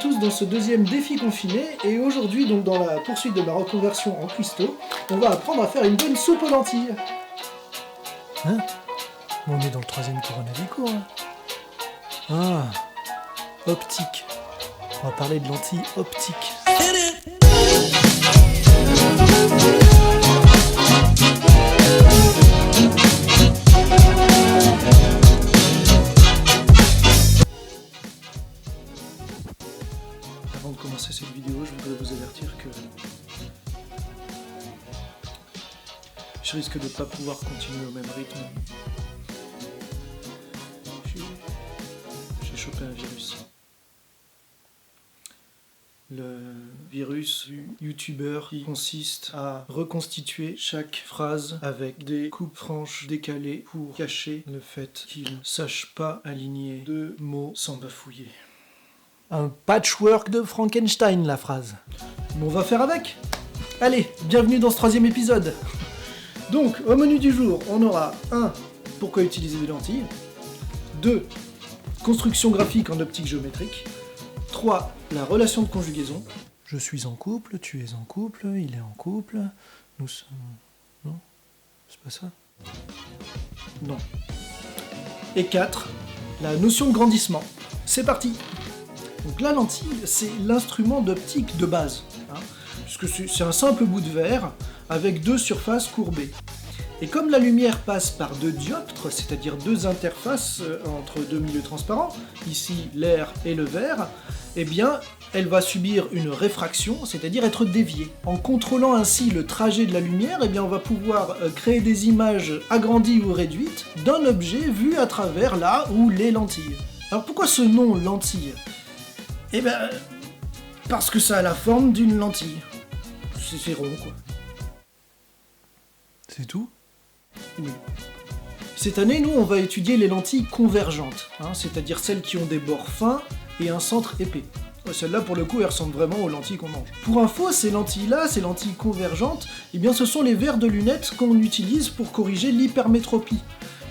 tous dans ce deuxième défi confiné, et aujourd'hui, donc dans la poursuite de ma reconversion en cuistot, on va apprendre à faire une bonne soupe aux lentilles. Hein? On est dans le 3e coronavirus, hein. Ah, optique. On va parler de lentilles optiques. Avant de commencer cette vidéo, je voudrais vous avertir que je risque de ne pas pouvoir continuer au même rythme. J'ai chopé un virus. Le virus du youtubeur qui consiste à reconstituer chaque phrase avec des coupes franches décalées pour cacher le fait qu'il ne sache pas aligner deux mots sans bafouiller. Un patchwork de Frankenstein, la phrase. Mais on va faire avec. Allez, bienvenue dans ce 3e épisode. Donc, au menu du jour, on aura 1. Pourquoi utiliser des lentilles. 2. Construction graphique en optique géométrique. 3. La relation de conjugaison. Je suis en couple, tu es en couple, il est en couple, nous sommes... Non? C'est pas ça? Non. Et 4. La notion de grandissement. C'est parti. Donc la lentille, c'est l'instrument d'optique de base, hein, puisque c'est un simple bout de verre avec deux surfaces courbées. Et comme la lumière passe par deux dioptres, c'est-à-dire deux interfaces entre deux milieux transparents, ici l'air et le verre, eh bien elle va subir une réfraction, c'est-à-dire être déviée. En contrôlant ainsi le trajet de la lumière, eh bien on va pouvoir créer des images agrandies ou réduites d'un objet vu à travers la ou les lentilles. Alors pourquoi ce nom lentille ? Eh ben, parce que ça a la forme d'une lentille. C'est rond, quoi. C'est tout? Oui. Cette année, nous, on va étudier les lentilles convergentes, hein, c'est-à-dire celles qui ont des bords fins et un centre épais. Celles-là, pour le coup, elles ressemblent vraiment aux lentilles qu'on mange. Pour info, ces lentilles-là, ces lentilles convergentes, eh bien, ce sont les verres de lunettes qu'on utilise pour corriger l'hypermétropie.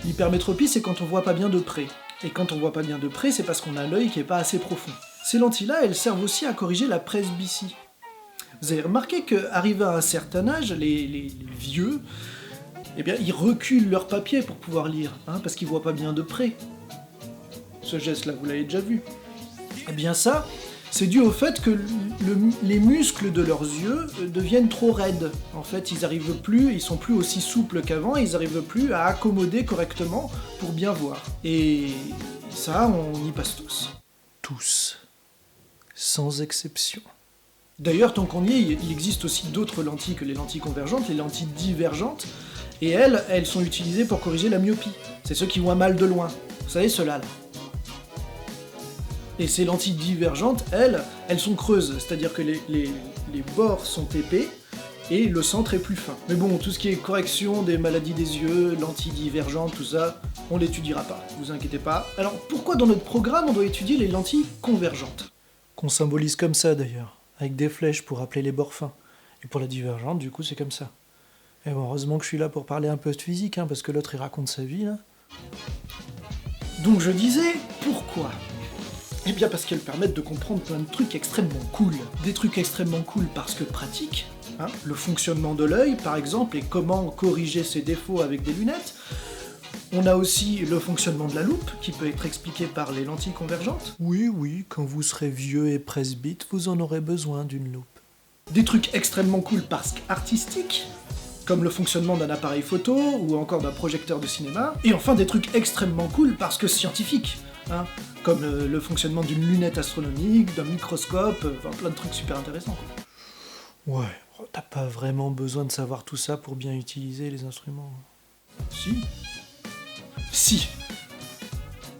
L'hypermétropie, c'est quand on voit pas bien de près. Et quand on voit pas bien de près, c'est parce qu'on a l'œil qui est pas assez profond. Ces lentilles-là, elles servent aussi à corriger la presbytie. Vous avez remarqué qu'arrivés à un certain âge, les vieux, eh bien, ils reculent leur papier pour pouvoir lire, hein, parce qu'ils voient pas bien de près. Ce geste-là, vous l'avez déjà vu. Eh bien ça, c'est dû au fait que les muscles de leurs yeux deviennent trop raides. En fait, ils sont plus aussi souples qu'avant, ils n'arrivent plus à accommoder correctement pour bien voir. Et ça, on y passe tous. Tous. Sans exception. D'ailleurs, tant qu'on y est, il existe aussi d'autres lentilles que les lentilles convergentes, les lentilles divergentes, et elles sont utilisées pour corriger la myopie. C'est ceux qui voient mal de loin. Vous savez, ceux-là, là. Et ces lentilles divergentes, elles sont creuses, c'est-à-dire que les bords sont épais et le centre est plus fin. Mais bon, tout ce qui est correction des maladies des yeux, lentilles divergentes, tout ça, on l'étudiera pas, vous inquiétez pas. Alors pourquoi dans notre programme on doit étudier les lentilles convergentes ? Qu'on symbolise comme ça d'ailleurs, avec des flèches pour rappeler les bords fins. Et pour la divergente, du coup, c'est comme ça. Et bon, heureusement que je suis là pour parler un peu de physique, hein, parce que l'autre il raconte sa vie, là. Donc je disais, pourquoi ? Eh bien parce qu'elles permettent de comprendre plein de trucs extrêmement cool. Des trucs extrêmement cool parce que pratiques, hein, le fonctionnement de l'œil par exemple, et comment corriger ses défauts avec des lunettes. On a aussi le fonctionnement de la loupe, qui peut être expliqué par les lentilles convergentes. Oui, quand vous serez vieux et presbyte, vous en aurez besoin d'une loupe. Des trucs extrêmement cool parce qu'artistiques, comme le fonctionnement d'un appareil photo, ou encore d'un projecteur de cinéma. Et enfin des trucs extrêmement cool parce que scientifiques, hein, comme le fonctionnement d'une lunette astronomique, d'un microscope, enfin plein de trucs super intéressants, quoi. Ouais, t'as pas vraiment besoin de savoir tout ça pour bien utiliser les instruments. Si.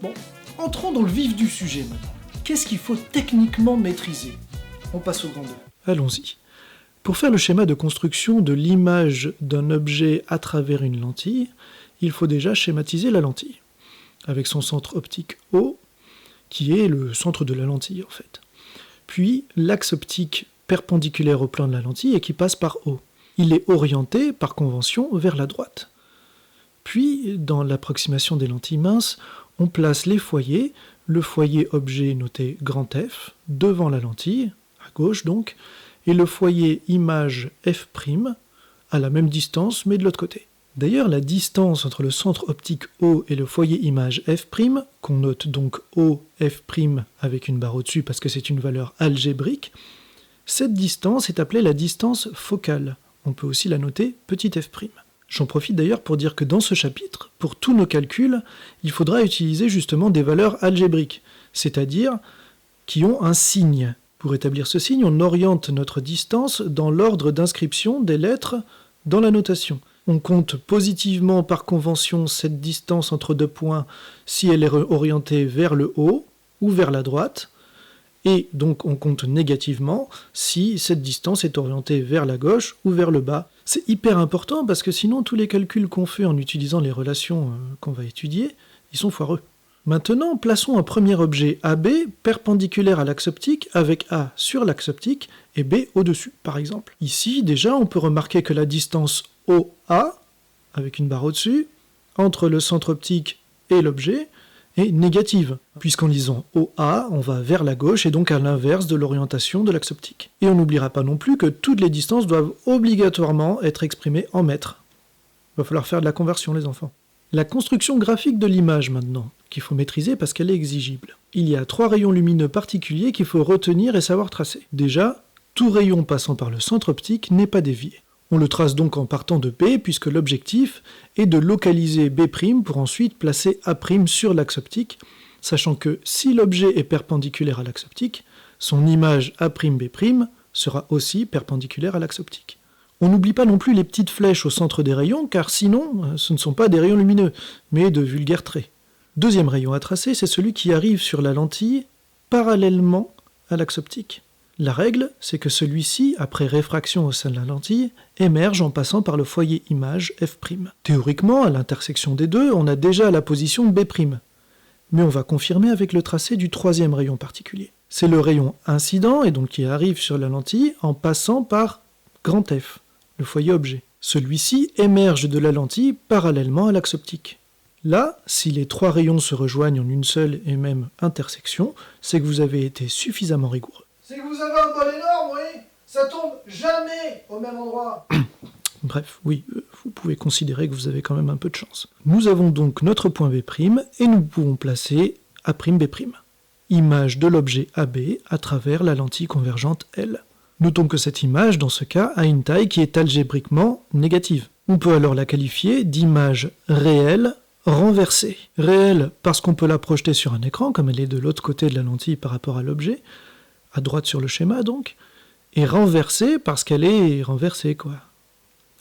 Bon, entrons dans le vif du sujet maintenant. Qu'est-ce qu'il faut techniquement maîtriser ? On passe au grand 2. Allons-y. Pour faire le schéma de construction de l'image d'un objet à travers une lentille, il faut déjà schématiser la lentille, avec son centre optique O, qui est le centre de la lentille en fait. Puis l'axe optique perpendiculaire au plan de la lentille et qui passe par O. Il est orienté, par convention, vers la droite. Puis, dans l'approximation des lentilles minces, on place les foyers le foyer objet noté grand F devant la lentille, à gauche donc, et le foyer image F' à la même distance mais de l'autre côté. D'ailleurs, la distance entre le centre optique O et le foyer image F', qu'on note donc O F' avec une barre au-dessus parce que c'est une valeur algébrique, cette distance est appelée la distance focale. On peut aussi la noter petit f'. J'en profite d'ailleurs pour dire que dans ce chapitre, pour tous nos calculs, il faudra utiliser justement des valeurs algébriques, c'est-à-dire qui ont un signe. Pour établir ce signe, on oriente notre distance dans l'ordre d'inscription des lettres dans la notation. On compte positivement par convention cette distance entre deux points si elle est orientée vers le haut ou vers la droite, et donc on compte négativement si cette distance est orientée vers la gauche ou vers le bas. C'est hyper important parce que sinon tous les calculs qu'on fait en utilisant les relations qu'on va étudier, ils sont foireux. Maintenant, plaçons un premier objet AB perpendiculaire à l'axe optique avec A sur l'axe optique et B au-dessus, par exemple. Ici, déjà, on peut remarquer que la distance OA, avec une barre au-dessus, entre le centre optique et l'objet, est négative, puisqu'en lisant OA, on va vers la gauche et donc à l'inverse de l'orientation de l'axe optique. Et on n'oubliera pas non plus que toutes les distances doivent obligatoirement être exprimées en mètres. Il va falloir faire de la conversion, les enfants. La construction graphique de l'image maintenant, qu'il faut maîtriser parce qu'elle est exigible. Il y a 3 rayons lumineux particuliers qu'il faut retenir et savoir tracer. Déjà, tout rayon passant par le centre optique n'est pas dévié. On le trace donc en partant de B, puisque l'objectif est de localiser B' pour ensuite placer A' sur l'axe optique, sachant que si l'objet est perpendiculaire à l'axe optique, son image A'B' sera aussi perpendiculaire à l'axe optique. On n'oublie pas non plus les petites flèches au centre des rayons, car sinon, ce ne sont pas des rayons lumineux, mais de vulgaires traits. Deuxième rayon à tracer, c'est celui qui arrive sur la lentille parallèlement à l'axe optique. La règle, c'est que celui-ci, après réfraction au sein de la lentille, émerge en passant par le foyer image F'. Théoriquement, à l'intersection des deux, on a déjà la position B', mais on va confirmer avec le tracé du troisième rayon particulier. C'est le rayon incident, et donc qui arrive sur la lentille en passant par grand F, le foyer objet. Celui-ci émerge de la lentille parallèlement à l'axe optique. Là, si les 3 rayons se rejoignent en une seule et même intersection, c'est que vous avez été suffisamment rigoureux. C'est que vous avez un bol énorme, oui. Ça tombe jamais au même endroit. Bref, oui, vous pouvez considérer que vous avez quand même un peu de chance. Nous avons donc notre point B' et nous pouvons placer A'B', image de l'objet AB à travers la lentille convergente L. Notons que cette image, dans ce cas, a une taille qui est algébriquement négative. On peut alors la qualifier d'image réelle renversée. Réelle parce qu'on peut la projeter sur un écran, comme elle est de l'autre côté de la lentille par rapport à l'objet, à droite sur le schéma donc, et renversée parce qu'elle est renversée, quoi,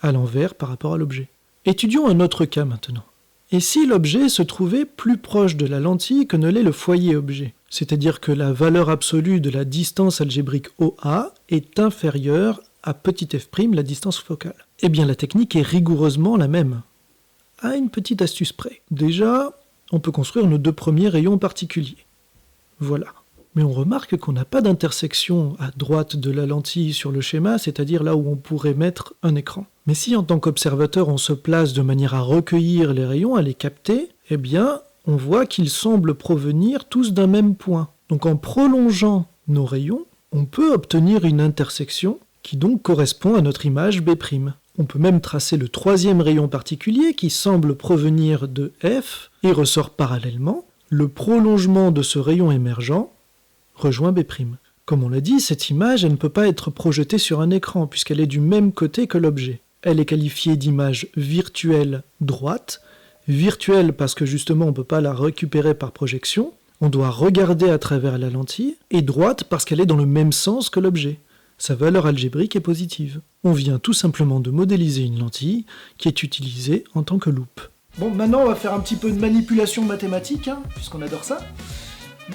à l'envers par rapport à l'objet. Étudions un autre cas maintenant. Et si l'objet se trouvait plus proche de la lentille que ne l'est le foyer objet, c'est-à-dire que la valeur absolue de la distance algébrique OA est inférieure à petit f', la distance focale. Eh bien la technique est rigoureusement la même, à une petite astuce près. Déjà, on peut construire nos 2 premiers rayons particuliers. Voilà. Mais on remarque qu'on n'a pas d'intersection à droite de la lentille sur le schéma, c'est-à-dire là où on pourrait mettre un écran. Mais si en tant qu'observateur on se place de manière à recueillir les rayons, à les capter, eh bien on voit qu'ils semblent provenir tous d'un même point. Donc en prolongeant nos rayons, on peut obtenir une intersection qui donc correspond à notre image B'. On peut même tracer le 3e rayon particulier qui semble provenir de F et ressort parallèlement. Le prolongement de ce rayon émergent rejoint B'. Comme on l'a dit, cette image elle ne peut pas être projetée sur un écran puisqu'elle est du même côté que l'objet. Elle est qualifiée d'image virtuelle droite. Virtuelle parce que justement on ne peut pas la récupérer par projection. On doit regarder à travers la lentille. Et droite parce qu'elle est dans le même sens que l'objet. Sa valeur algébrique est positive. On vient tout simplement de modéliser une lentille qui est utilisée en tant que loupe. Bon, maintenant on va faire un petit peu de manipulation mathématique, puisqu'on adore ça.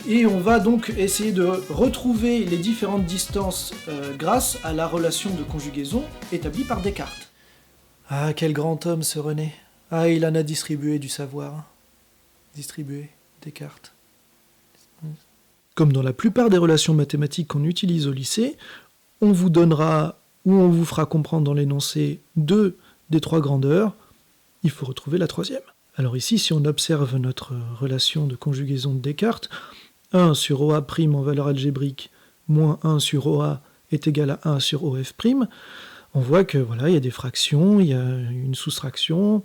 Et on va donc essayer de retrouver les différentes distances grâce à la relation de conjugaison établie par Descartes. Ah, quel grand homme ce René. Ah, il en a distribué du savoir. Distribué, Descartes. Comme dans la plupart des relations mathématiques qu'on utilise au lycée, on vous donnera ou on vous fera comprendre dans l'énoncé 2 des 3 grandeurs. Il faut retrouver la 3e. Alors ici, si on observe notre relation de conjugaison de Descartes, 1 sur OA' en valeur algébrique moins 1 sur OA est égal à 1 sur OF', on voit que voilà, il y a des fractions, il y a une soustraction.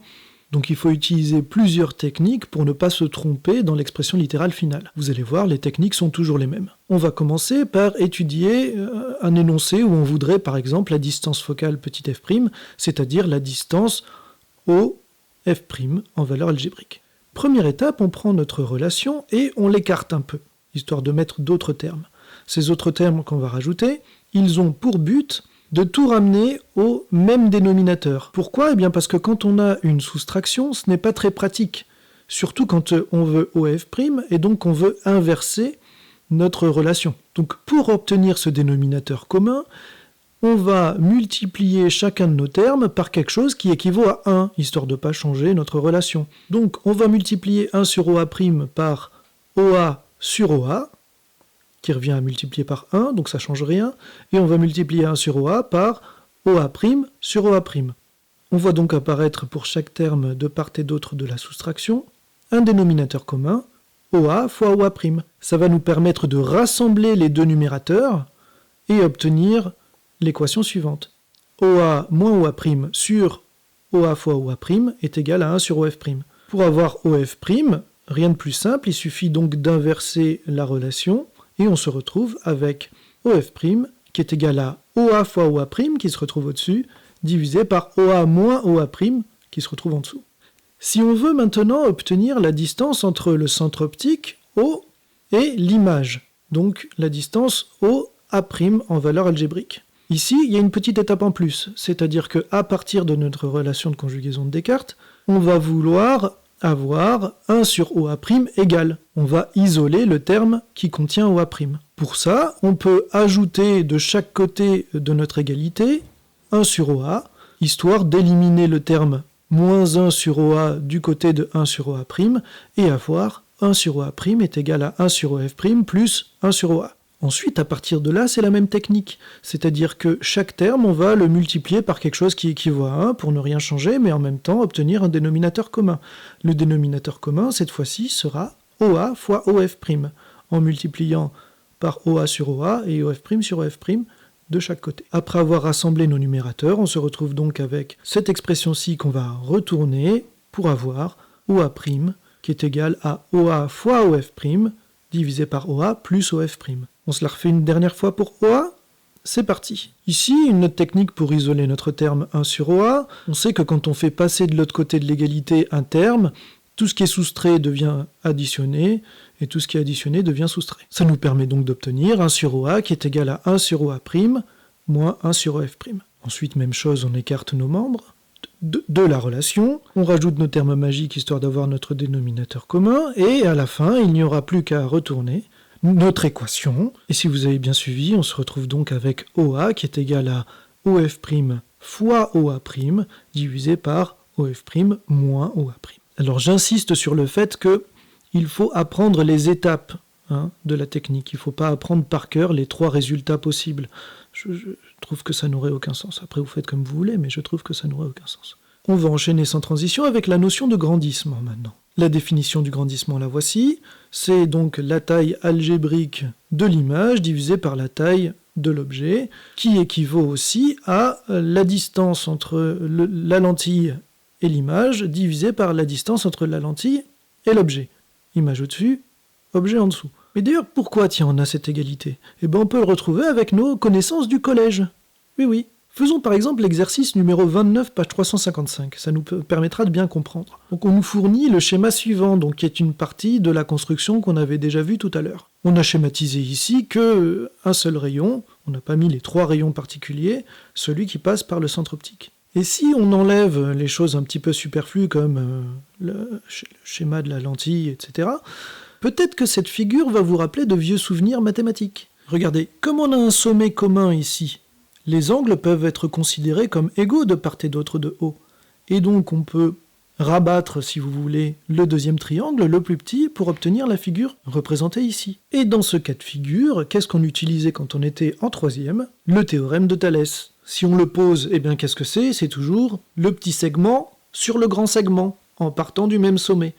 Donc il faut utiliser plusieurs techniques pour ne pas se tromper dans l'expression littérale finale. Vous allez voir, les techniques sont toujours les mêmes. On va commencer par étudier un énoncé où on voudrait par exemple la distance focale petit f', c'est-à-dire la distance OF' en valeur algébrique. Première étape, on prend notre relation et on l'écarte un peu, histoire de mettre d'autres termes. Ces autres termes qu'on va rajouter, ils ont pour but de tout ramener au même dénominateur. Pourquoi ? Eh bien parce que quand on a une soustraction, ce n'est pas très pratique. Surtout quand on veut OF' et donc on veut inverser notre relation. Donc pour obtenir ce dénominateur commun, on va multiplier chacun de nos termes par quelque chose qui équivaut à 1, histoire de ne pas changer notre relation. Donc on va multiplier 1 sur OA' par OA sur OA, qui revient à multiplier par 1, donc ça ne change rien, et on va multiplier 1 sur OA par OA' sur OA'. On voit donc apparaître pour chaque terme de part et d'autre de la soustraction un dénominateur commun, OA fois OA'. Ça va nous permettre de rassembler les deux numérateurs et obtenir l'équation suivante. OA moins OA' sur OA fois OA' est égal à 1 sur OF'. Pour avoir OF', rien de plus simple, il suffit donc d'inverser la relation, et on se retrouve avec OF' qui est égal à OA fois OA' qui se retrouve au-dessus, divisé par OA moins OA' qui se retrouve en dessous. Si on veut maintenant obtenir la distance entre le centre optique O et l'image, donc la distance OA' en valeur algébrique. Ici, il y a une petite étape en plus, c'est-à-dire qu'à partir de notre relation de conjugaison de Descartes, on va vouloir avoir 1 sur OA' égale. On va isoler le terme qui contient OA'. Pour ça, on peut ajouter de chaque côté de notre égalité 1 sur OA, histoire d'éliminer le terme moins 1 sur OA du côté de 1 sur OA', et avoir 1 sur OA' est égal à 1 sur OF' plus 1 sur OA. Ensuite, à partir de là, c'est la même technique. C'est-à-dire que chaque terme, on va le multiplier par quelque chose qui équivaut à 1 pour ne rien changer, mais en même temps obtenir un dénominateur commun. Le dénominateur commun, cette fois-ci, sera OA fois OF', en multipliant par OA sur OA et OF' sur OF' de chaque côté. Après avoir rassemblé nos numérateurs, on se retrouve donc avec cette expression-ci qu'on va retourner pour avoir OA' qui est égal à OA fois OF' divisé par OA plus OF'. On se la refait une dernière fois pour OA. C'est parti. Ici, une autre technique pour isoler notre terme 1 sur OA. On sait que quand on fait passer de l'autre côté de l'égalité un terme, tout ce qui est soustrait devient additionné, et tout ce qui est additionné devient soustrait. Ça nous permet donc d'obtenir 1 sur OA qui est égal à 1 sur OA' moins 1 sur OF'. Ensuite, même chose, on écarte nos membres de la relation, on rajoute nos termes magiques histoire d'avoir notre dénominateur commun, et à la fin, il n'y aura plus qu'à retourner notre équation, et si vous avez bien suivi, on se retrouve donc avec OA qui est égal à OF' fois OA' divisé par OF' moins OA'. Alors j'insiste sur le fait qu'il faut apprendre les étapes de la technique, il ne faut pas apprendre par cœur les 3 résultats possibles. Je trouve que ça n'aurait aucun sens. Après vous faites comme vous voulez, mais je trouve que ça n'aurait aucun sens. On va enchaîner sans transition avec la notion de grandissement maintenant. La définition du grandissement, la voici. C'est donc la taille algébrique de l'image divisée par la taille de l'objet, qui équivaut aussi à la distance entre la lentille et l'image divisée par la distance entre la lentille et l'objet. Image au-dessus, objet en dessous. Mais d'ailleurs, pourquoi on a cette égalité ? Eh bien, on peut le retrouver avec nos connaissances du collège. Oui. Faisons par exemple l'exercice numéro 29, page 355. Ça nous permettra de bien comprendre. Donc on nous fournit le schéma suivant, donc qui est une partie de la construction qu'on avait déjà vue tout à l'heure. On a schématisé ici qu'un seul rayon, on n'a pas mis les 3 rayons particuliers, celui qui passe par le centre optique. Et si on enlève les choses un petit peu superflues comme le schéma de la lentille, etc., peut-être que cette figure va vous rappeler de vieux souvenirs mathématiques. Regardez, comme on a un sommet commun ici, les angles peuvent être considérés comme égaux de part et d'autre de haut. Et donc on peut rabattre, si vous voulez, le deuxième triangle, le plus petit, pour obtenir la figure représentée ici. Et dans ce cas de figure, qu'est-ce qu'on utilisait quand on était en 3e ? Le théorème de Thalès. Si on le pose, eh bien qu'est-ce que c'est ? C'est toujours le petit segment sur le grand segment. en partant du même sommet.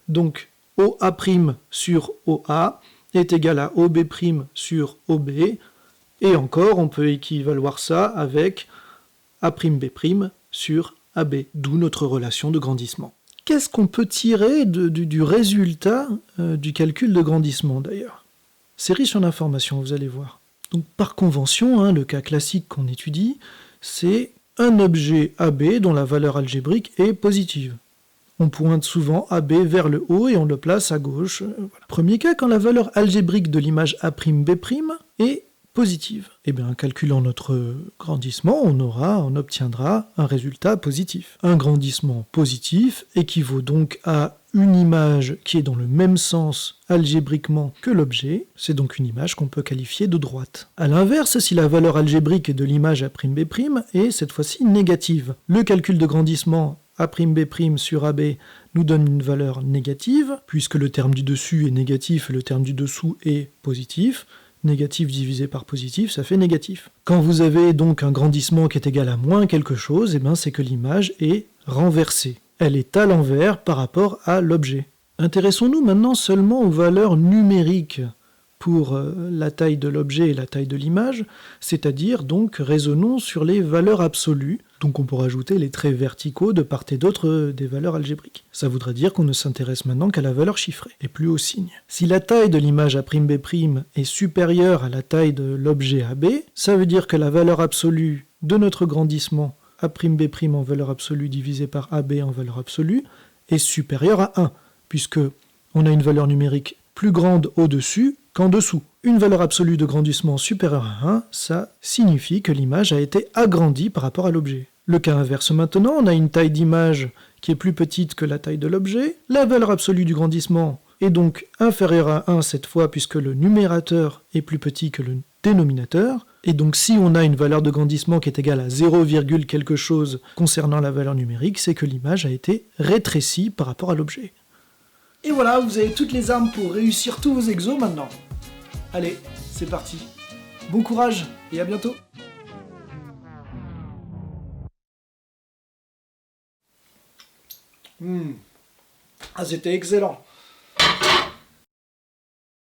Donc OA' sur OA est égal à OB' sur OB, et encore on peut équivaloir ça avec A'B' sur AB, d'où notre relation de grandissement. Qu'est-ce qu'on peut tirer du résultat du calcul de grandissement d'ailleurs? C'est riche en informations, vous allez voir. Donc par convention, le cas classique qu'on étudie, c'est un objet AB dont la valeur algébrique est positive. On pointe souvent AB vers le haut et on le place à gauche. Voilà. Premier cas, quand la valeur algébrique de l'image A'B' est positive. Et bien, en calculant notre grandissement, on obtiendra un résultat positif. Un grandissement positif équivaut donc à une image qui est dans le même sens algébriquement que l'objet. C'est donc une image qu'on peut qualifier de droite. A l'inverse, si la valeur algébrique de l'image A'B' est cette fois-ci négative, le calcul de grandissement A'B' sur AB nous donne une valeur négative, puisque le terme du dessus est négatif et le terme du dessous est positif. Négatif divisé par positif, ça fait négatif. Quand vous avez donc un grandissement qui est égal à moins quelque chose, c'est que l'image est renversée. Elle est à l'envers par rapport à l'objet. Intéressons-nous maintenant seulement aux valeurs numériques pour la taille de l'objet et la taille de l'image, c'est-à-dire donc raisonnons sur les valeurs absolues, donc on pourra ajouter les traits verticaux de part et d'autre des valeurs algébriques. Ça voudrait dire qu'on ne s'intéresse maintenant qu'à la valeur chiffrée, et plus au signe. Si la taille de l'image A'B' est supérieure à la taille de l'objet AB, ça veut dire que la valeur absolue de notre grandissement A'B' en valeur absolue divisé par AB en valeur absolue est supérieure à 1, puisque on a une valeur numérique plus grande au-dessus qu'en dessous. Une valeur absolue de grandissement supérieure à 1, ça signifie que l'image a été agrandie par rapport à l'objet. Le cas inverse maintenant, on a une taille d'image qui est plus petite que la taille de l'objet. La valeur absolue du grandissement est donc inférieure à 1 cette fois, puisque le numérateur est plus petit que le dénominateur. Et donc si on a une valeur de grandissement qui est égale à 0, quelque chose concernant la valeur numérique, c'est que l'image a été rétrécie par rapport à l'objet. Et voilà, vous avez toutes les armes pour réussir tous vos exos maintenant. Allez, c'est parti. Bon courage et à bientôt. Ah, c'était excellent.